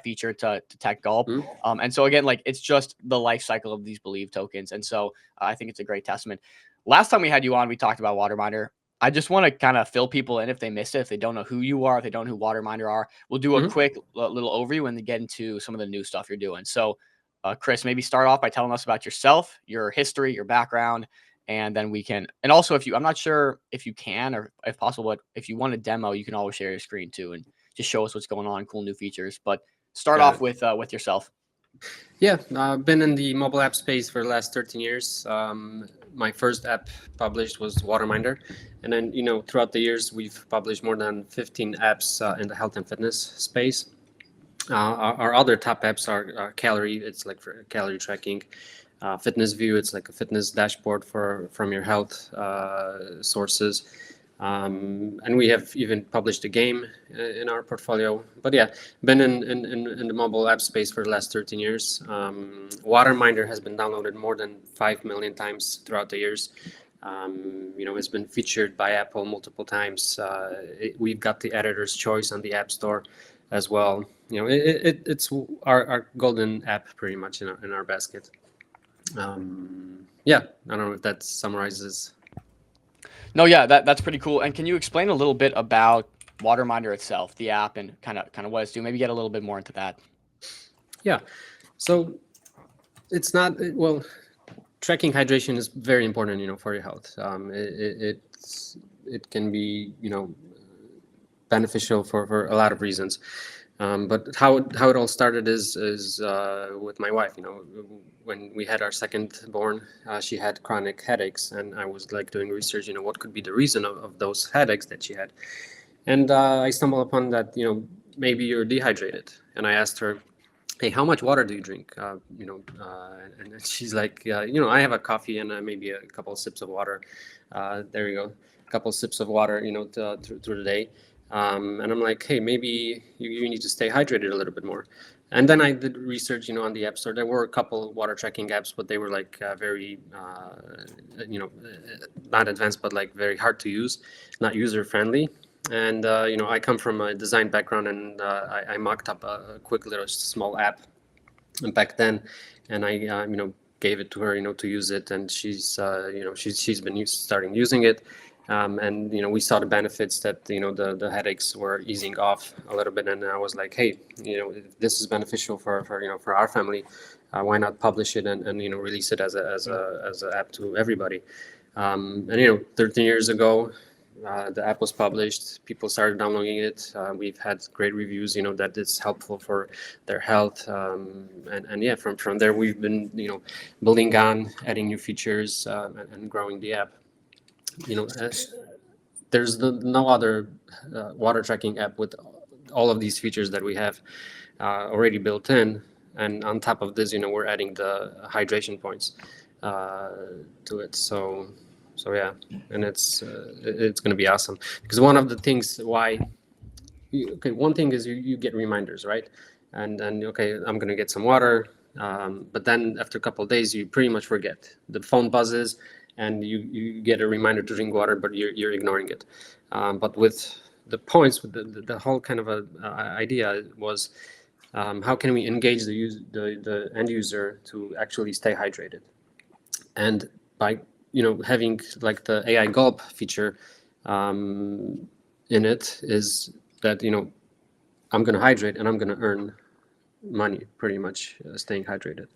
feature to tech Gulp. And so again, like it's just the life cycle of these Believe tokens. And so I think it's a great testament. Last time we had you on, we talked about WaterMinder. I just want to kind of fill people in if they missed it, if they don't know who you are, if they don't know who WaterMinder are. We'll do a quick little overview and then get into some of the new stuff you're doing. So, Chris, maybe start off by telling us about yourself, your history, your background, and then we can. And also, I'm not sure if you can or if possible, but if you want a demo, you can always share your screen too and just show us what's going on, cool new features. But start off with yourself. Yeah, I've been in the mobile app space for the last 13 years. My first app published was WaterMinder. And then, throughout the years, we've published more than 15 apps in the health and fitness space. Our other top apps are Calorie. It's like for calorie tracking. Fitness View. It's like a fitness dashboard from your health sources. And we have even published a game in our portfolio. But yeah, been in the mobile app space for the last 13 years. WaterMinder has been downloaded more than 5 million times throughout the years. It's been featured by Apple multiple times. We've got the editor's choice on the App Store as well. It's our golden app pretty much in our basket. Yeah, I don't know if that summarizes. No, yeah, that's pretty cool. And can you explain a little bit about WaterMinder itself, the app, and kind of what it's doing? Maybe get a little bit more into that. Yeah, so it's not tracking hydration is very important, for your health. It can be beneficial for a lot of reasons. But how it all started is with my wife. When we had our second born, she had chronic headaches, and I was like doing research. What could be the reason of those headaches that she had? And I stumbled upon that. Maybe you're dehydrated. And I asked her, "Hey, how much water do you drink?" And she's like, "I have a coffee and maybe a couple of sips of water." There you go, a couple of sips of water, through the day. And I'm like, hey, maybe you need to stay hydrated a little bit more. And then I did research, on the App Store. There were a couple water tracking apps, but they were like very, not advanced, but like very hard to use, not user friendly. And, I come from a design background, and I mocked up a quick little small app back then. And I, gave it to her, to use it. And she's been starting using it. And we saw the benefits that the headaches were easing off a little bit, and I was like, hey, if this is beneficial for our family, why not publish it and release it as a app to everybody? And 13 years ago, the app was published. People started downloading it. We've had great reviews, that it's helpful for their health. And yeah, from there we've been building on, adding new features, and growing the app. There's no other water tracking app with all of these features that we have already built in, and on top of this, we're adding the hydration points to it. So yeah, and it's going to be awesome, because one of the things one thing is you get reminders, right? And okay, I'm going to get some water, but then after a couple of days, you pretty much forget. The phone buzzes, and you get a reminder to drink water, but you're ignoring it. But with the points, with the whole kind of idea was, how can we engage the end user to actually stay hydrated? And by having like the AI Gulp feature in it, is that I'm going to hydrate and I'm going to earn money, pretty much, staying hydrated.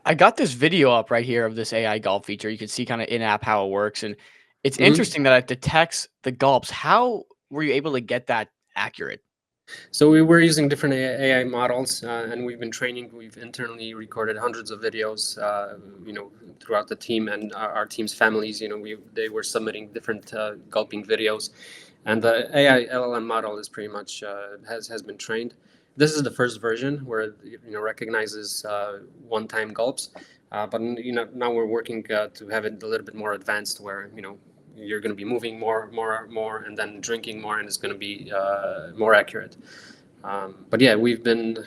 I got this video up right here of this AI Gulp feature. You can see kind of in-app how it works, and it's interesting that it detects the gulps. How were you able to get that accurate? So we were using different AI models, and we've been training. We've internally recorded hundreds of videos, throughout the team and our team's families. They were submitting different gulping videos, and the AI LLM model is pretty much has been trained. This is the first version where it recognizes one-time gulps, but now we're working to have it a little bit more advanced, where you're going to be moving more, and then drinking more, and it's going to be more accurate. But yeah, we've been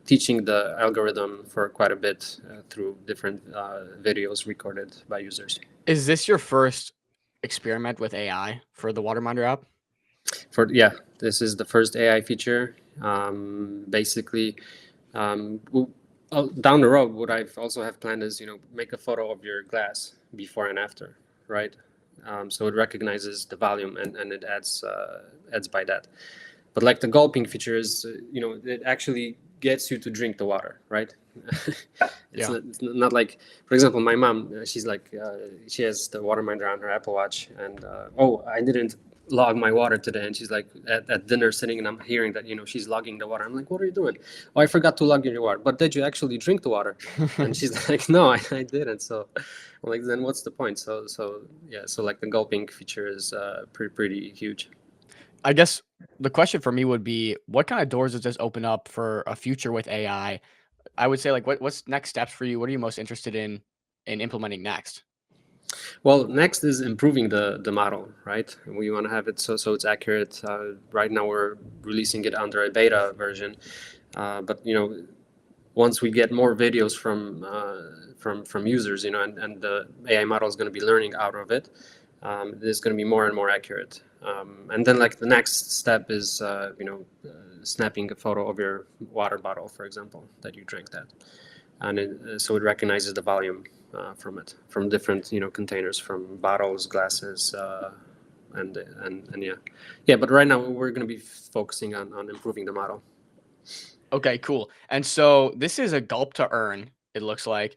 teaching the algorithm for quite a bit through different videos recorded by users. Is this your first experiment with AI for the WaterMinder app? Yeah, this is the first AI feature. Basically, down the road, what I've also have planned is make a photo of your glass before and after, right? So it recognizes the volume and it adds by that. But like the gulping feature is, it actually gets you to drink the water, right? Yeah. It's not like, for example, my mom, she's like, she has the WaterMinder on her Apple Watch, and oh, I didn't log my water today, and she's like at dinner sitting, and I'm hearing that she's logging the water. I'm like, what are you doing? Oh, I forgot to log your water. But did you actually drink the water? And she's like, no, I didn't. So I'm like, then what's the point? So yeah, so like the gulping feature is pretty huge. I guess the question for me would be, what kind of doors does this open up for a future with AI? I would say, like, what's next steps for you? What are you most interested in implementing next? Well, next is improving the model, right? We want to have it so it's accurate. Right now we're releasing it under a beta version, but once we get more videos from users, and the AI model is going to be learning out of it, it's going to be more and more accurate. And then like the next step is snapping a photo of your water bottle, for example, that you drank that, and so it recognizes the volume from different containers, from bottles, glasses, and yeah. But right now we're going to be focusing on improving the model. Okay, cool. And so this is a gulp to earn, it looks like,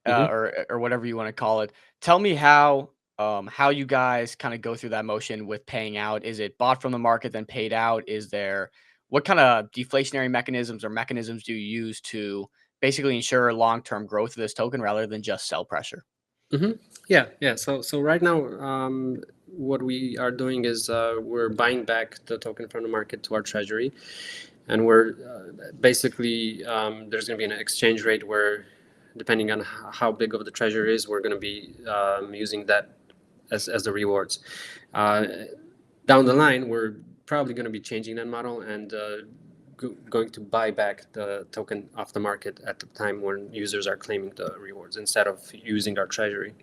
Mm-hmm. or whatever you want to call it. Tell me how you guys kind of go through that motion with paying out. Is it bought from the market then paid out? Is there what kind of deflationary mechanisms or mechanisms do you use to basically ensure long-term growth of this token rather than just sell pressure? Mm-hmm. Yeah. So right now, what we are doing is we're buying back the token from the market to our treasury, and we're basically there's going to be an exchange rate where, depending on how big of the treasury is, we're going to be using that as the rewards. Uh, Down the line, we're probably going to be changing that model and going to buy back the token off the market at the time when users are claiming the rewards instead of using our treasury.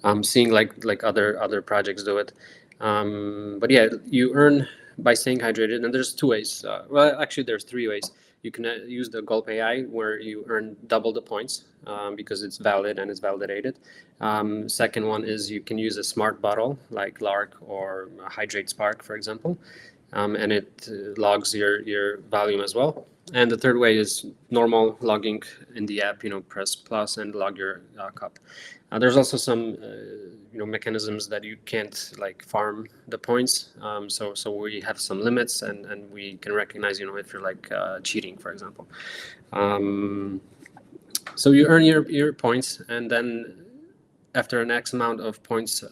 I'm seeing like other projects do it, but yeah, you earn by staying hydrated, and there's two ways. Well, actually, there's three ways. You can use the Gulp AI where you earn double the points because it's valid and it's validated. Second one is you can use a smart bottle like Lark or Hydrate Spark, for example, and it logs your volume as well. And the third way is normal logging in the app. Press plus and log your cup. There's also some mechanisms that you can't like farm the points. So we have some limits, and we can recognize if you're like cheating, for example. So you earn your points, and then after an X amount of points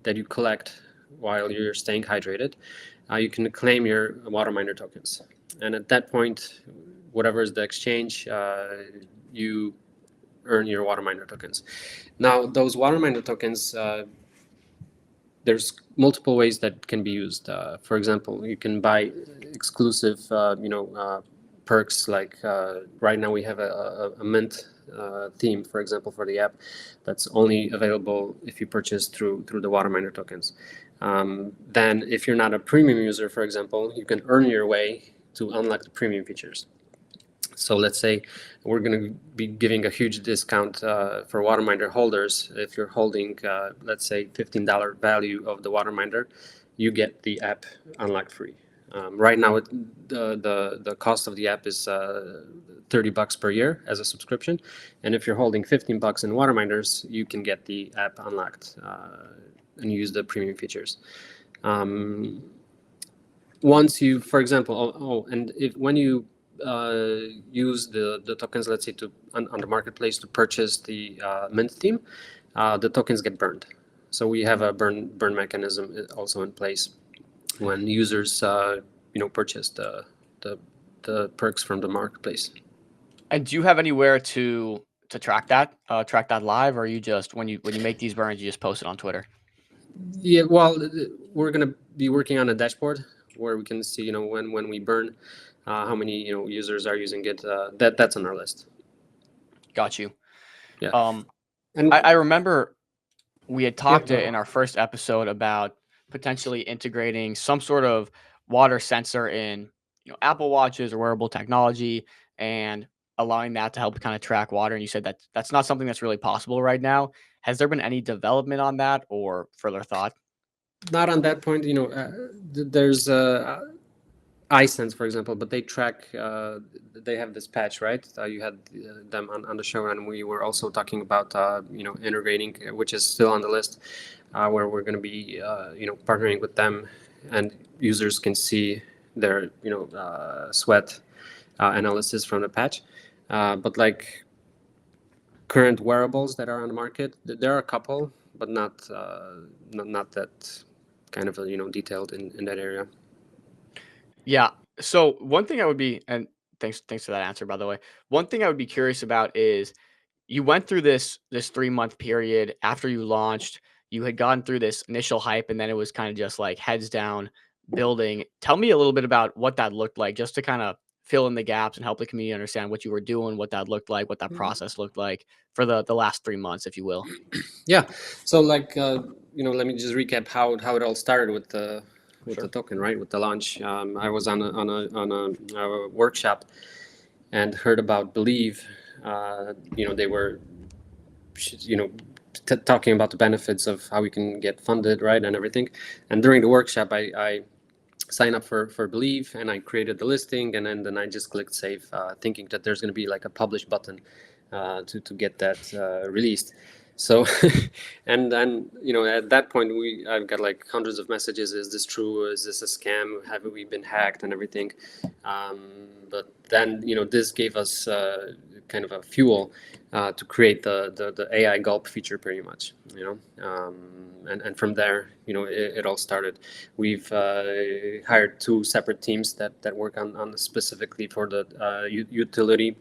that you collect while you're staying hydrated, you can claim your WaterMinder tokens. And at that point, whatever is the exchange, you earn your WaterMinder tokens. Now, those WaterMinder tokens, there's multiple ways that can be used. For example, you can buy exclusive, perks. Like right now, we have a mint theme, for example, for the app that's only available if you purchase through the WaterMinder tokens. Then, if you're not a premium user, for example, you can earn your way to unlock the premium features. So let's say we're going to be giving a huge discount for WaterMinder holders. If you're holding, let's say, $15 value of the WaterMinder, you get the app unlocked free. Right now, the cost of the app is $30 per year as a subscription, and if you're holding $15 in WaterMinders, you can get the app unlocked and use the premium features. Once you, for example, and when you use the tokens, let's say on the marketplace to purchase the mint theme, the tokens get burned. So we have a burn mechanism also in place when users purchase the perks from the marketplace. And do you have anywhere to track that live, or are you just when you make these burns, you just post it on Twitter? Yeah, well, we're gonna be working on a dashboard where we can see, when we burn, how many users are using it. That's on our list. Got you. Yeah, Um, and I remember we had yeah, talked in our first episode about potentially integrating some sort of water sensor Apple watches or wearable technology and allowing that to help kind of track water. And you said that that's not something that's really possible right now. Has there been any development on that or further thought? Not on that point. There's iSense, for example, but they track. They have this patch, right? You had them on the show, and we were also talking about integrating, which is still on the list, where we're going to be partnering with them, and users can see their sweat analysis from the patch. But like current wearables that are on the market, there are a couple, but not that kind of detailed in that area. Yeah. So one thing I would be, and thanks for that answer, by the way. One thing I would be curious about is you went through this 3 month period after you launched. You had gone through this initial hype, and then it was kind of just like heads down building. Tell me a little bit about what that looked like, just to kind of fill in the gaps and help the community understand what you were doing, what that looked like, what that process looked like for the last 3 months, if you will. Yeah. So like let me just recap how it all started with the Sure. token, right? With the launch. I was on a workshop and heard about Believe. They were talking about the benefits of how we can get funded, right, and everything. And during the workshop, I signed up for Believe, and I created the listing, and then I just clicked save, thinking that there's going to be like a publish button to get that released. So, and then at that point I've got like hundreds of messages. Is this true? Is this a scam? Have we been hacked and everything? But then this gave us kind of a fuel to create the AI Gulp feature, pretty much. And from there it all started. We've hired two separate teams that work on specifically for the utility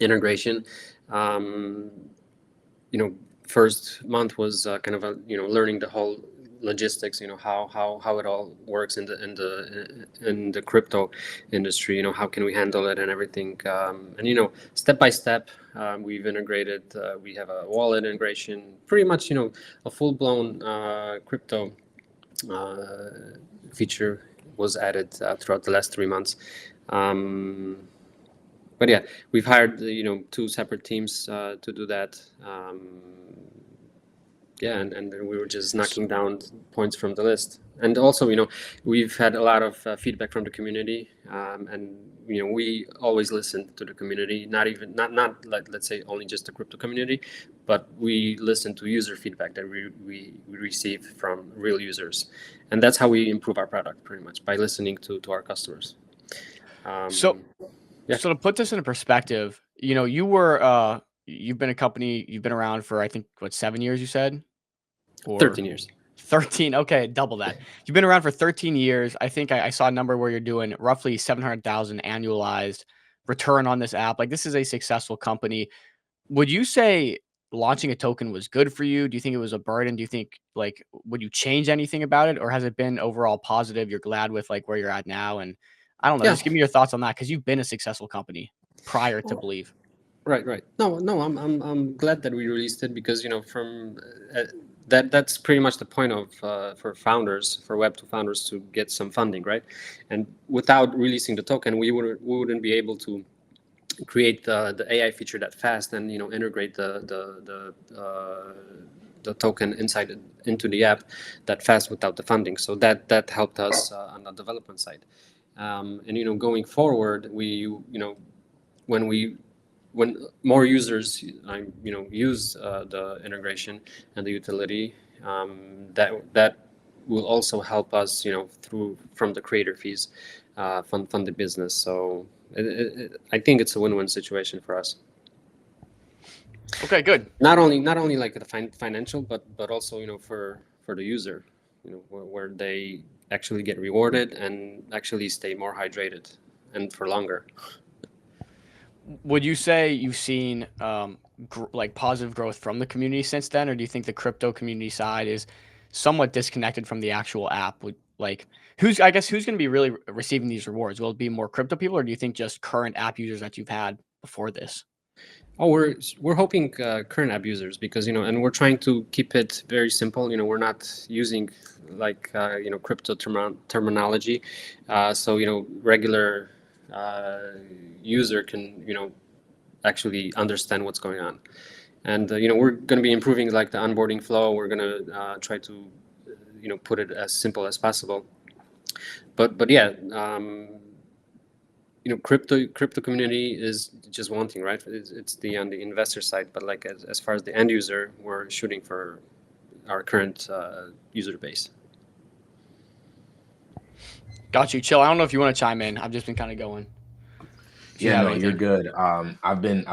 integration. um, First month was kind of learning the whole logistics, how it all works in the crypto industry. How can we handle it and everything. And step by step, we've integrated. We have a wallet integration, pretty much a full blown crypto feature was added throughout the last 3 months. But yeah, we've hired two separate teams to do that. Yeah, and then we were just knocking down points from the list. And also, we've had a lot of feedback from the community, and we always listen to the community. Not like, let's say, only just the crypto community, but we listen to user feedback that we receive from real users, and that's how we improve our product, pretty much by listening to our customers. So Yeah. So to put this into perspective, you've been a company, you've been around for I think what 7 years you said? Or 13 years. 13. Okay, double that. You've been around for 13 years. I think I saw a number where you're doing roughly 700,000 annualized return on this app. Like this is a successful company. Would you say launching a token was good for you? Do you think it was a burden? Do you think like would you change anything about it, or has it been overall positive? You're glad with like where you're at now, and I don't know. Yeah. Just give me your thoughts on that because you've been a successful company prior to Believe. Right. No, I'm glad that we released it, because from that's pretty much the point of for founders, for Web2 founders, to get some funding, right? And without releasing the token, we wouldn't be able to create the AI feature that fast, and integrate the token into the app that fast without the funding. So that helped us on the development side. And going forward, when when more users use the integration and the utility, that will also help us from the creator fees, fund the business. So I think it's a win-win situation for us. Okay, good. Not only like the financial, but also for the user, where they actually get rewarded and actually stay more hydrated and for longer. Would you say you've seen like positive growth from the community since then, or do you think the crypto community side is somewhat disconnected from the actual app? Would like who's who's going to be really receiving these rewards? Will it be more crypto people, or do you think just current app users that you've had before this? Oh, we're hoping current app users, because and we're trying to keep it very simple. We're not using like crypto terminology, so regular user can actually understand what's going on. And we're going to be improving like the onboarding flow. We're going to try to put it as simple as possible. But yeah, crypto community is just one thing, right? It's on the investor side, but like as far as the end user, we're shooting for our current user base. Got you. Chill. I don't know if you want to chime in. I've just been kind of going. Yeah, no, you're good. I've been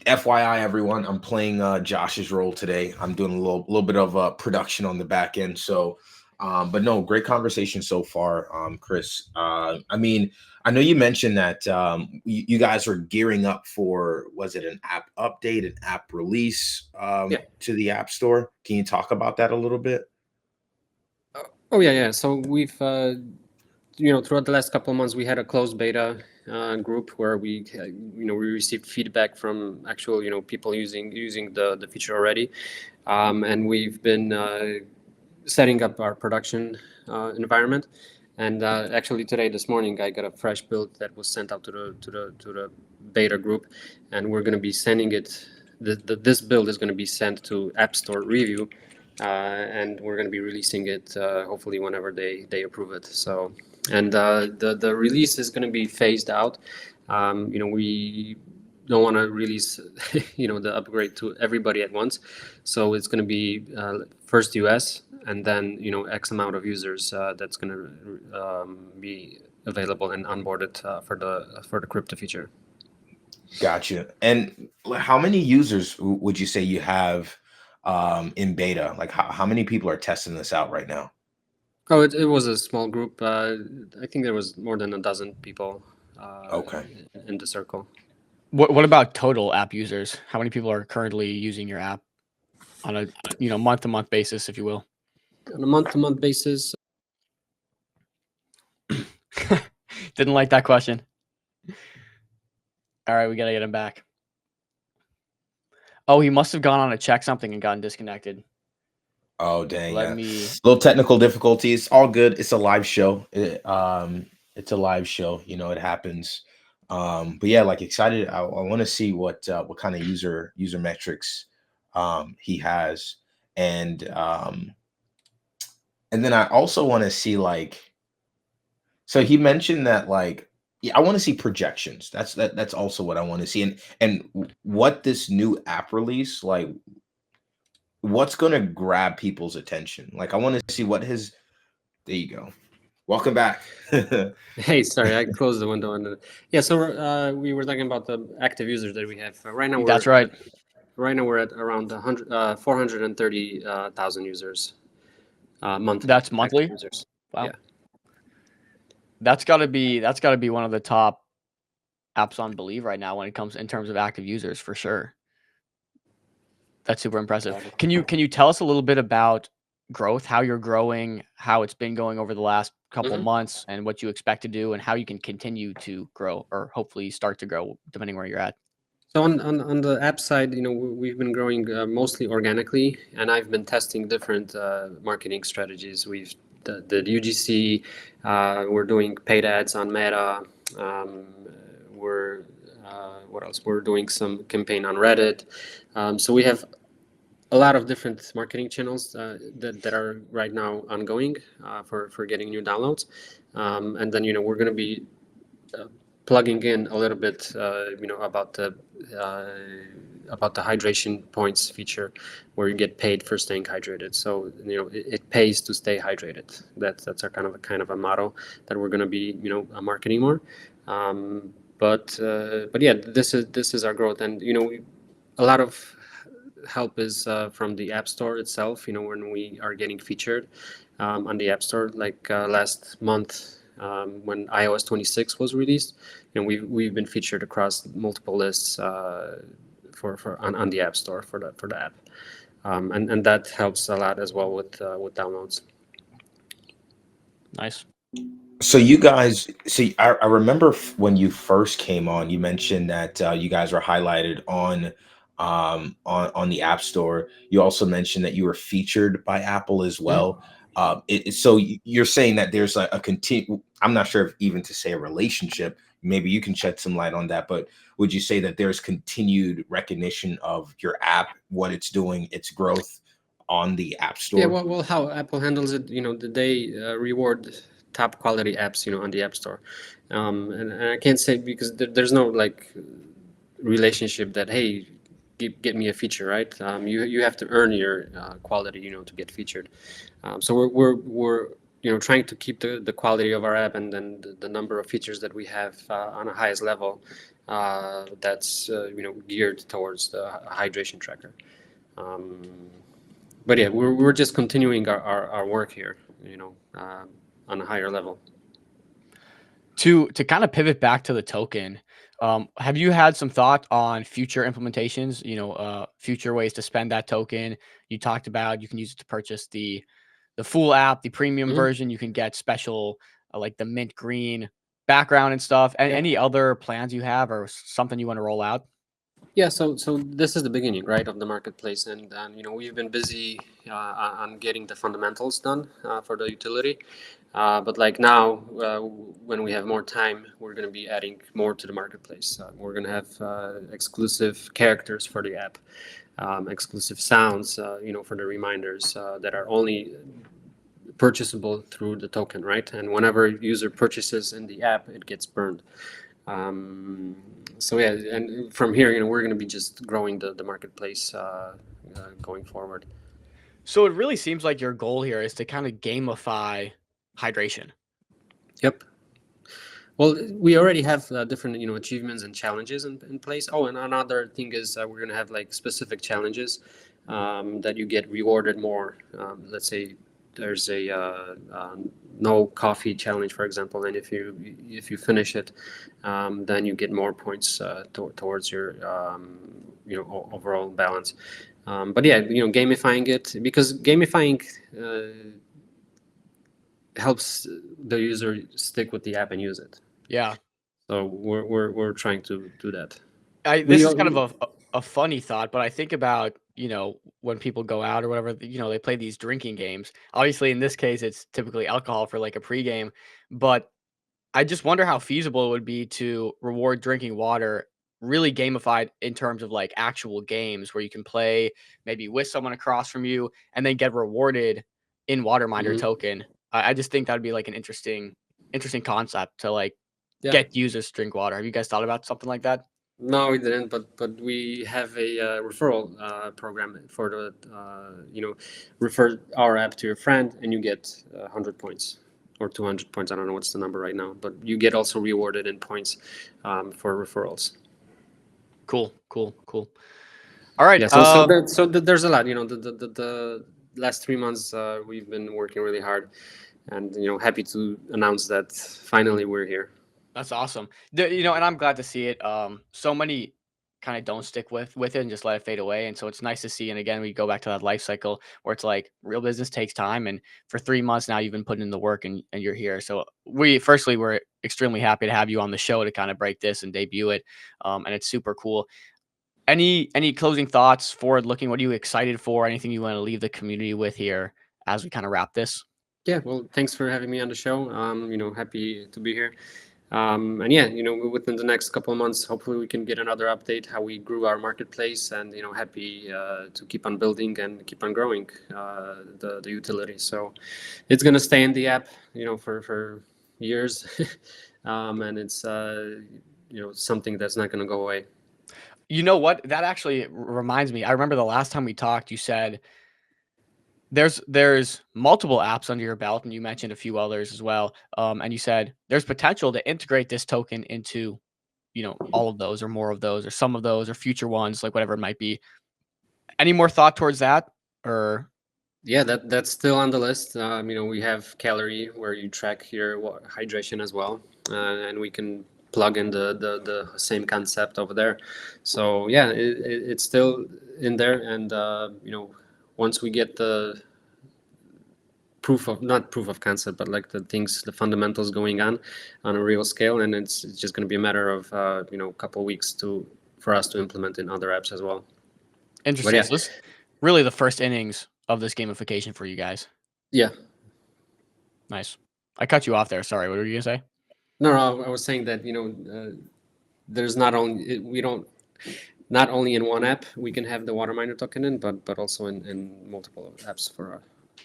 FYI, everyone, I'm playing Josh's role today. I'm doing a little bit of production on the back end. So, but no, great conversation so far, Chris. I mean, I know you mentioned that you guys are gearing up for, was it an app update, an app release to the App Store? Can you talk about that a little bit? Oh yeah. So we've throughout the last couple of months, we had a closed beta group where we received feedback from actual people using the feature already, and we've been setting up our production environment. And actually today, this morning, I got a fresh build that was sent out to the beta group, and we're going to be sending it. This build is going to be sent to App Store review, and we're going to be releasing it hopefully whenever they approve it. So, and the release is going to be phased out. We don't want to release the upgrade to everybody at once, so it's going to be first US, and then X amount of users that's going to be available and onboarded for the crypto feature. Gotcha. And how many users would you say you have in beta? Like how many people are testing this out right now? Oh, it was a small group. I think there was more than a dozen people in the circle. What about total app users? How many people are currently using your app on a month-to-month basis, if you will? On a month-to-month basis. Didn't like that question. All right, we gotta get him back. Oh, he must have gone on to check something and gotten disconnected. Oh dang! Little technical difficulties. All good. It's a live show. It's a live show. It happens. But yeah, like excited. I want to see what kind of user metrics he has, and then I also want to see like. So he mentioned that like. Yeah, I want to see projections. That's also what I want to see, and what this new app release like. What's going to grab people's attention? Like I want to see what his. There you go. Welcome back. Hey, sorry, I closed the window. Yeah, so we were talking about the active users that we have right now. That's right. Right now we're at around 430,000 users monthly. That's monthly. Users. Wow. Yeah. That's got to be one of the top apps on Believe right now when it comes in terms of active users for sure. That's super impressive. Can you tell us a little bit about growth, how you're growing, how it's been going over the last couple months, and what you expect to do, and how you can continue to grow or hopefully start to grow depending where you're at? So on the app side, we've been growing mostly organically, and I've been testing different marketing strategies. We've the UGC, we're doing paid ads on Meta. What else? We're doing some campaign on Reddit. So we have a lot of different marketing channels that are right now ongoing for getting new downloads. And then we're going to be plugging in a little bit about the hydration points feature, where you get paid for staying hydrated. So it pays to stay hydrated. That's our kind of a motto that we're going to be marketing more. But yeah, this is our growth, and a lot of help is from the App Store itself. When we are getting featured on the App Store, like last month when iOS 26 was released, we've been featured across multiple lists on the App Store for the app, and that helps a lot as well with downloads. Nice. So you guys, I remember when you first came on, you mentioned that you guys were highlighted on the App Store. You also mentioned that you were featured by Apple as well. So you're saying that there's a continue. I'm not sure if even to say a relationship. Maybe you can shed some light on that. But would you say that there's continued recognition of your app, what it's doing, its growth on the App Store? Yeah, well, how Apple handles it, they reward top quality apps, on the App Store, and I can't say because there's no like relationship that, hey, get me a feature, right? You have to earn your quality, to get featured. So we're trying to keep the quality of our app and then the number of features that we have on a highest level. That's geared towards the hydration tracker. But yeah, we're just continuing our work here, on a higher level. To kind of pivot back to the token, have you had some thought on future implementations? Future ways to spend that token. You talked about you can use it to purchase the full app, the premium version. You can get special like the mint green background and stuff. And any other plans you have or something you want to roll out? Yeah, so this is the beginning, right, of the marketplace, and we've been busy on getting the fundamentals done for the utility, but like now, when we have more time, we're going to be adding more to the marketplace. We're going to have exclusive characters for the app, exclusive sounds, for the reminders that are only purchasable through the token, right? And whenever a user purchases in the app, it gets burned. So yeah, and from here, we're going to be just growing the marketplace going forward. So it really seems like your goal here is to kind of gamify hydration. Yep. Well, we already have different, achievements and challenges in place. Oh, and another thing is we're going to have like specific challenges that you get rewarded more. Let's say there's a no coffee challenge, for example, and if you finish it, then you get more points towards your overall balance. But yeah, gamifying it, because gamifying helps the user stick with the app and use it. Yeah. So we're trying to do that. This is kind of a funny thought, but I think about, when people go out or whatever, they play these drinking games. Obviously, in this case, it's typically alcohol for like a pregame, but I just wonder how feasible it would be to reward drinking water really gamified in terms of like actual games where you can play maybe with someone across from you and then get rewarded in WaterMinder token. I just think that'd be like an interesting concept to like get users to drink water. Have you guys thought about something like that? No, we didn't, but we have a referral program for the refer our app to your friend and you get 100 points or 200 points. I don't know what's the number right now, but you get also rewarded in points for referrals. Cool. All right. Yeah. So there's a lot. The last 3 months we've been working really hard, and happy to announce that finally we're here. That's awesome. And I'm glad to see it. So many kind of don't stick with it and just let it fade away. And so it's nice to see. And again, we go back to that life cycle where it's like real business takes time. And for 3 months now, you've been putting in the work and you're here. So we're extremely happy to have you on the show to kind of break this and debut it. And it's super cool. Any closing thoughts, forward looking? What are you excited for? Anything you want to leave the community with here as we kind of wrap this? Yeah. Well, thanks for having me on the show. Happy to be here. And yeah, within the next couple of months, hopefully we can get another update how we grew our marketplace, and happy to keep on building and keep on growing the utility. So it's gonna stay in the app, for years, and it's something that's not gonna go away. You know what? That actually reminds me. I remember the last time we talked, you said there's multiple apps under your belt, and you mentioned a few others as well. And you said there's potential to integrate this token into, all of those or more of those or some of those or future ones, like whatever it might be. Any more thought towards that? Or yeah, that's still on the list. We have calorie where you track your hydration as well, and we can plug in the same concept over there. So yeah, it's still in there, and once we get the not proof of concept, but like the fundamentals going on a real scale, and it's just going to be a matter of a couple of weeks for us to implement in other apps as well. Interesting. Yeah. So this really the first innings of this gamification for you guys. Yeah, Nice. I cut you off there. Sorry. What were you gonna say? No, I was saying that there's not only not only in one app we can have the WaterMinder token in, but also in multiple apps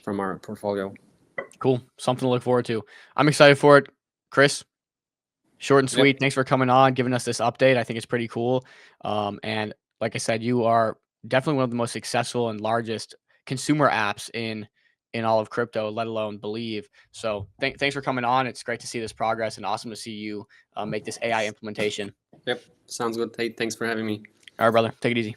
from our portfolio. Cool. Something to look forward to. I'm excited for it. Chris, short and sweet. Yep. Thanks for coming on, giving us this update. I think it's pretty cool. And like I said, you are definitely one of the most successful and largest consumer apps in all of crypto, let alone Believe. So thanks for coming on. It's great to see this progress and awesome to see you make this AI implementation. Yep. Sounds good. Hey, thanks for having me. All right, brother. Take it easy.